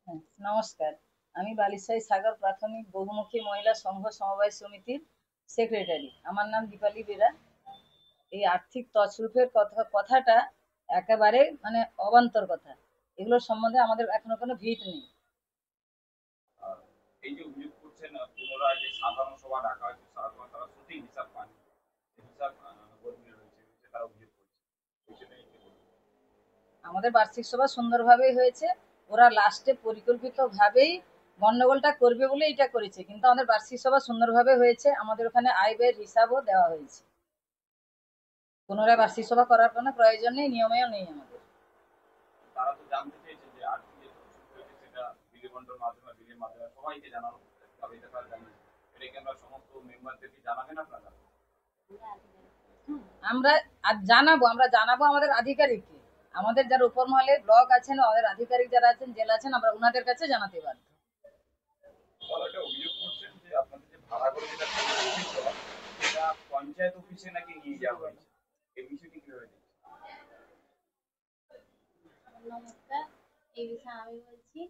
হ্যাঁ, নমস্কার। আমি বালিসাই সাগর প্রাথমিক বহুমুখী মহিলা সংঘ সমবায় সমিতির সেক্রেটারি। আমার নাম দীপালি বেরা। এই আর্থিক তছরূপের কথাটা একেবারে মানে অবান্তর কথা। এগুলোর সম্বন্ধে আমাদের এখনো কোনো ভিত নেই। আর এই যে অভিযোগ করছেন পুনরায় যে সাধারণ সভা ডাকা হয়েছে তারা সঠিক হিসাব পায়নি। হিসাব কর্মী রয়েছে তারা অভিযোগ করছে। বিষয়টা নিয়ে কি বলবেন? আমাদের বার্ষিক সভা সুন্দরভাবেই হয়েছে। ওরা লাস্টে পরিকল্পিতভাবেই গন্ডগোলটা করবে বলে এটা করেছে, কিন্তু আমাদের বার্ষিক সভা সুন্দরভাবে হয়েছে। আমাদের ওখানে আয় ব্যয়ের হিসাবও দেওয়া হয়েছে। পুনরায় বার্ষিক সভা করার কোনো প্রয়োজন নেই, নিয়মেও নেই আমাদের। তারা তো জানতে চেয়েছে যে আর্থিক যে তছরূপ হয়েছে সেটা বিলের মাধ্যমে সবাইকে জানানো হবে, এটা তারা জানিয়েছে। এটা কি আমরা সমস্ত মেম্বারদেরকে জানাবেন আপনারা? আমরা আমরা জানাবো আমাদের আধিকারিককে। আমাদের যারা উপর মহলে ব্লক আছেন, আমাদের আধিকারিক যারা আছেন, জেলা আছেন, আমরা ওনাদের কাছে জানাতে বাধ্য। তারা একটা অভিযোগ করছেন যে আপনাদের যে ভাড়া করে যেটা অফিস হয় সেটা পঞ্চায়েত অফিসে নাকি নিয়ে যাওয়া হয়েছে। এই বিষয়টি কিভাবে দেখছেন? নমস্কার। এই বিষয়ে আমি বলছি